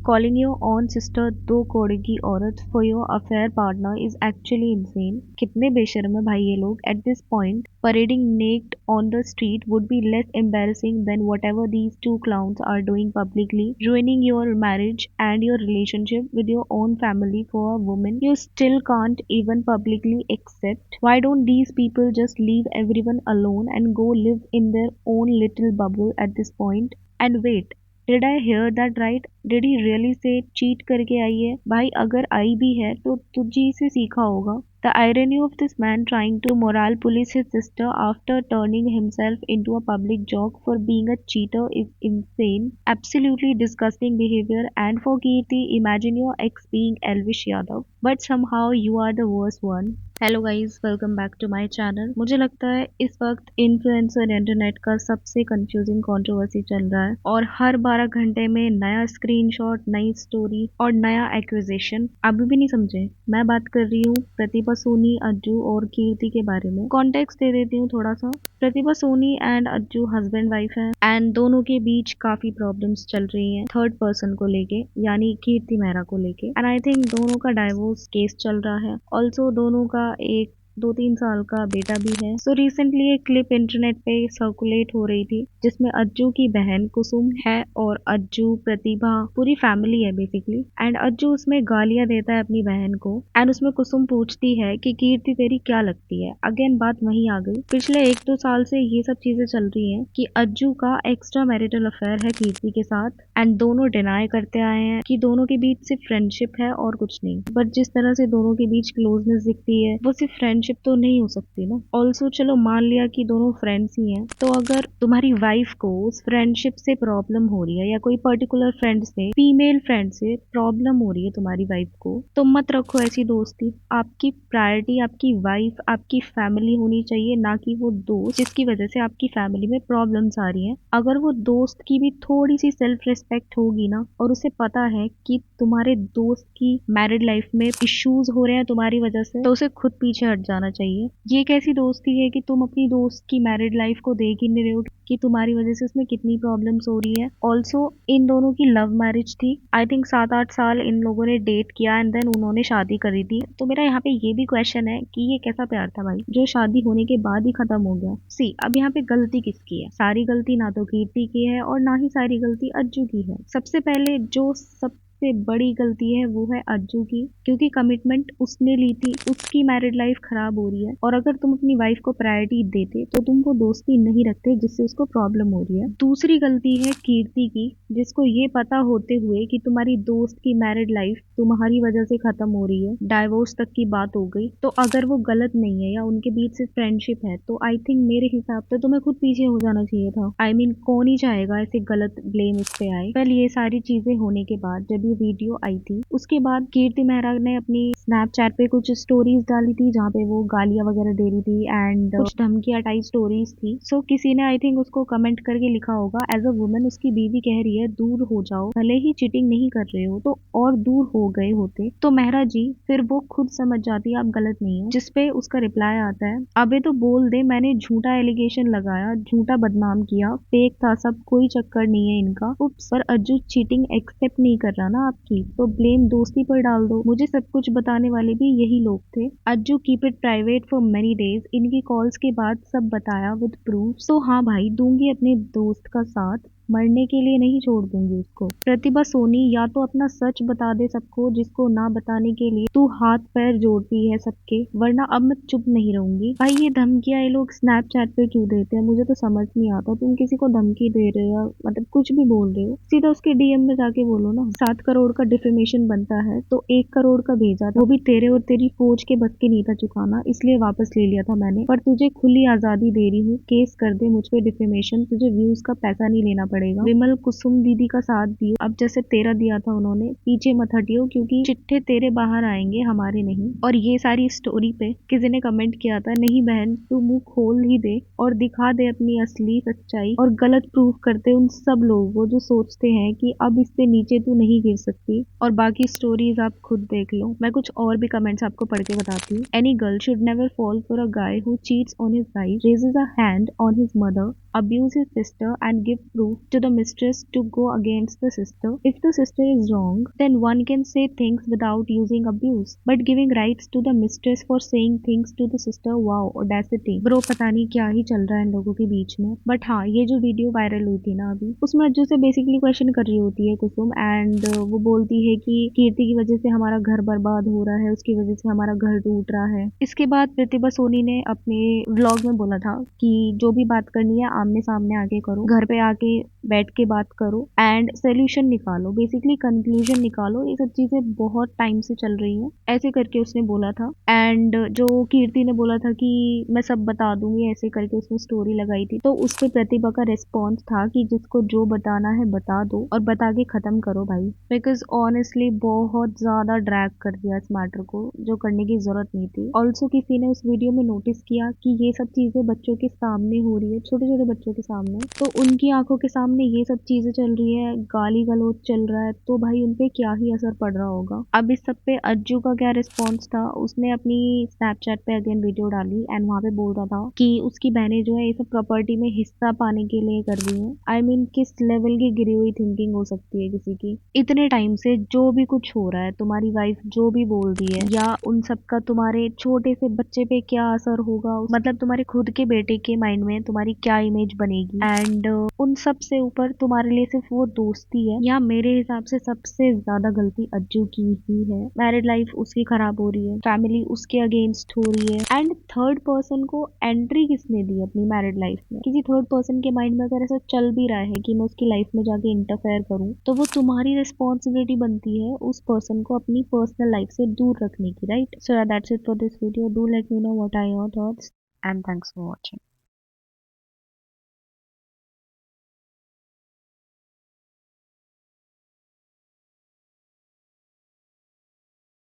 calling your own sister दो कोड़े की औरत for your affair partner is actually insane. कितने बेशर्म है भाई ये लोग. At this point, parading naked on the street would be less embarrassing than whatever these two clowns are doing publicly, ruining your marriage and your relationship with your own family for a woman you still can't even publicly accept. Why don't these people just leave everyone alone and go live in their own little bubble at this point? And wait, did I hear that right? Did he really say cheat करके आई है? भाई अगर आई भी है तो तुझी से सीखा होगा. The irony of this man trying to moral police his sister after turning himself into a public joke for being a cheater is insane. Absolutely disgusting behavior. And for Kirti, imagine your ex being Elvish Yadav, but somehow you are the worst one. Hello guys, welcome back to my channel. मुझे लगता है इस वक्त influencer internet का सबसे confusing controversy चल रहा है और हर 12 घंटे में नया स्क्रीनशॉट, नई स्टोरी और नया एक्विजिशन. अभी भी नहीं समझे? मैं बात कर रही हूँ प्रतिभा सोनी, अज्जू और कीर्ति के बारे में. कॉन्टेक्स्ट दे देती हूँ थोड़ा सा. Pratibha Soni and Ajju husband wife है एंड दोनों के बीच काफी प्रॉब्लम्स चल रही हैं थर्ड पर्सन को लेके, यानी कीर्ति मेहरा को लेके. एंड आई थिंक दोनों का डाइवोर्स केस चल रहा है. ऑल्सो दोनों का एक 2-3 साल का बेटा भी है. सो रिसेंटली एक क्लिप इंटरनेट पे सर्कुलेट हो रही थी जिसमें अज्जू की बहन कुसुम है और अज्जू, प्रतिभा, पूरी फैमिली है बेसिकली. एंड अज्जू उसमें गालियां देता है अपनी बहन को एंड उसमें कुसुम पूछती है कि कीर्ति तेरी क्या लगती है. अगेन बात वहीं आ गई. पिछले 1-2 साल से ये सब चीजें चल रही हैं कि अज्जू का एक्स्ट्रा मैरिटल अफेयर है कीर्ति के साथ एंड दोनों डिनाई करते आए हैं कि दोनों के बीच सिर्फ फ्रेंडशिप है और कुछ नहीं. बट जिस तरह से दोनों के बीच क्लोजनेस दिखती है वो सिर्फ फ्रेंडशिप तो नहीं हो सकती ना. ऑल्सो चलो मान लिया कि दोनों फ्रेंड्स ही हैं, तो अगर तुम्हारी वाइफ को उस फ्रेंडशिप से प्रॉब्लम हो रही है या कोई पर्टिकुलर फ्रेंड से, फीमेल फ्रेंड से प्रॉब्लम हो रही है तुम्हारी वाइफ को, तो मत रखो ऐसी दोस्ती. आपकी प्रायोरिटी आपकी वाइफ, आपकी फैमिली होनी चाहिए, ना कि वो दोस्त जिसकी वजह से आपकी फैमिली में प्रॉब्लम्स आ रही हैं. अगर वो दोस्त की भी थोड़ी सी सेल्फ रिस्पेक्ट होगी ना और उसे पता है कि तुम्हारे दोस्त की मैरिड लाइफ में इश्यूज हो रहे हैं तुम्हारी वजह से, तो उसे खुद पीछे हट जाना चाहिए. ये कैसी दोस्ती है कि तुम अपनी दोस्त की मैरिड लाइफ को देख ही नहीं रहे हो कि तुम्हारी वजह से उसमें कितनी प्रॉब्लम्स हो रही है. ऑल्सो इन दोनों की लव मैरिज थी. आई थिंक 7-8 साल इन लोगों ने डेट किया एंड देन उन्होंने शादी करी थी. तो मेरा यहाँ पे ये भी क्वेश्चन है कि ये कैसा प्यार था भाई जो शादी होने के बाद ही खत्म हो गया. सी अब यहाँ पे गलती किसकी है? सारी गलती ना तो कीर्ति की है और ना ही सारी गलती अज्जू की है. सबसे पहले जो सबसे बड़ी गलती है वो है अज्जू की, क्योंकि कमिटमेंट उसने ली थी, उसकी मैरिड लाइफ खराब हो रही है और अगर तुम अपनी वाइफ को प्रायोरिटी देते तो तुम वो दोस्ती नहीं रखते जिससे उसको प्रॉब्लम हो रही है. दूसरी गलती है कीर्ति की, जिसको ये पता होते हुए कि तुम्हारी दोस्त की मैरिड लाइफ तुम्हारी वजह से खत्म हो रही है, डाइवोर्स तक की बात हो गई, तो अगर वो गलत नहीं है या उनके बीच से फ्रेंडशिप है तो आई थिंक मेरे हिसाब से तुम्हें खुद पीछे हो जाना चाहिए था. आई मीन कौन ही चाहेगा ऐसे गलत ब्लेम उस पे आए. कल ये सारी चीजें होने के बाद जब ये वीडियो आई थी उसके बाद कीर्ति मेहरा ने अपनी स्नैपचैट पे कुछ स्टोरीज डाली थी जहाँ पे वो गालियां वगैरह दे रही थी एंड कुछ धमकियां टाइप स्टोरीज थी. सो किसी ने आई थिंक उसको कमेंट करके लिखा होगा, एज अ वुमन उसकी बीवी कह रही है दूर हो जाओ, भले ही चीटिंग नहीं कर रहे हो तो और दूर हो गए होते तो मेहरा जी फिर वो खुद समझ जाती आप गलत नहीं हो. जिसपे उसका रिप्लाई आता है, अबे तो बोल दे मैंने झूठा एलिगेशन लगाया, झूठा बदनाम किया, फेक था सब, कोई चक्कर नहीं है इनका. उप्स, पर अज्जू चीटिंग एक्सेप्ट नहीं कर रहा ना आपकी, तो ब्लेम दोस्ती पर डाल दो. मुझे सब कुछ बताने वाले भी यही लोग थे. Ajju keep it private for many days. इनकी कॉल्स के बाद सब बताया विद प्रूफ. तो हाँ भाई, दूंगी अपने दोस्त का साथ, मरने के लिए नहीं छोड़ दूंगी उसको. प्रतिभा सोनी या तो अपना सच बता दे सबको, जिसको ना बताने के लिए तू हाथ पैर जोड़ती है सबके, वरना अब मैं चुप नहीं रहूंगी. भाई ये धमकियां ये लोग स्नैपचैट पे क्यों देते हैं मुझे तो समझ नहीं आता. तुम किसी को धमकी दे रहे हो, मतलब कुछ भी बोल रहे हो, सीधा उसके डीएम में जाके बोलो ना. 7 करोड़ का डिफेमेशन बनता है तो 1 करोड़ का भेजा था, वो भी तेरे और तेरी फौज के बस के नहीं था चुकाना, इसलिए वापस ले लिया था मैंने. पर तुझे खुली आजादी दे रही हूँ, केस कर दे मुझ पे डिफेमेशन, तुझे व्यूज का पैसा नहीं लेना पड़ेगा. विमल कुसुम दीदी का साथ दियो, अब जैसे तेरा दिया था उन्होंने, पीछे मत हटियो क्योंकि चिट्ठे तेरे बाहर आएंगे हमारे नहीं. और ये सारी स्टोरी पे किसी ने कमेंट किया था, नहीं बहन तू मुंह खोल ही दे और दिखा दे अपनी असली सच्चाई और गलत प्रूफ करते उन सब लोगों को जो सोचते हैं कि अब इससे नीचे तू नहीं गिर सकती. और बाकी स्टोरीज आप खुद देख लो. मैं कुछ और भी कमेंट्स आपको पढ़ के बताती हूँ. Any girl should never fall for a guy who cheats on his wife, raises a hand on his mother, abuse his sister and give proof to the mistress to go against the sister. If the sister is wrong, then one can say things without using abuse. But giving rights to the mistress for saying things to the sister, wow, audacity. Bro, पता नहीं क्या ही चल रहा है इन लोगों के बीच में. But हाँ, ये जो वीडियो वायरल हुई थी ना अभी, उसमें अज्जू से बेसिकली क्वेश्चन कर रही होती है कुसुम, एंड वो बोलती है कि कीर्ति की वजह से हमारा घर बर्बाद हो रहा है, उसकी वजह से हमारा घर टूट रहा है. इसके बाद प्रतिभा सोनी ने अपने व्लॉग में बोला था कि जो भी बात करनी है आमने सामने आके करो, घर पे आके बैठ के बात करो एंड सोल्यूशन निकालो, बेसिकली कंक्लूजन निकालो. ये सब चीजें बहुत टाइम से चल रही हैं, ऐसे करके उसने बोला था. एंड जो कीर्ति ने बोला था कि मैं सब बता दूंगी, ऐसे करके उसने स्टोरी लगाई थी, तो उस पे प्रतिभा का रिस्पॉन्स था कि जिसको जो बताना है बता दो और बता के खत्म करो भाई, बिकॉज ऑनेस्टली बहुत ज्यादा ड्रैग कर दिया इस मैटर को, जो करने की जरूरत नहीं थी. ऑल्सो किसी ने उस वीडियो में नोटिस किया कि ये सब चीजें बच्चों के सामने हो रही है, छोटे छोटे बच्चों के सामने, तो उनकी आंखों के सामने ये सब चीजें चल रही है, गाली गलौज चल रहा है, तो भाई उनपे क्या ही असर पड़ रहा होगा. अब इस सब पे अज्जू का क्या रिस्पॉन्स था, उसने अपनी स्नैपचैट पे अगेन वीडियो डाली एंड वहां पे बोल रहा था कि उसकी बहनें जो है ये सब प्रॉपर्टी में हिस्सा पाने के लिए कर रही हैं. आई मीन किस लेवल की गिरी हुई थिंकिंग हो सकती है किसी की. इतने टाइम से जो भी कुछ हो रहा है, तुम्हारी वाइफ जो भी बोल रही है, या उन सब का तुम्हारे छोटे से बच्चे पे क्या असर होगा, मतलब तुम्हारे खुद के बेटे के माइंड में तुम्हारी क्या इमेज बनेगी, एंड उन सब से ऊपर तुम्हारे लिए सिर्फ वो दोस्ती है. या मेरे हिसाब से सबसे ज्यादा गलती अज्जू की ही है. मैरिड लाइफ उसकी खराब हो रही है, फैमिली उसके अगेंस्ट हो रही है, एंड थर्ड पर्सन को एंट्री किसने दी अपनी मैरिड लाइफ में. किसी थर्ड पर्सन के माइंड में अगर ऐसा चल भी रहा है कि मैं उसकी लाइफ में जाके इंटरफेयर करूं, तो वो तुम्हारी रिस्पॉन्सिबिलिटी बनती है उस पर्सन को अपनी पर्सनल लाइफ से दूर रखने की, right? So that's it for this video. Do let me know what are your thoughts and thanks for watching.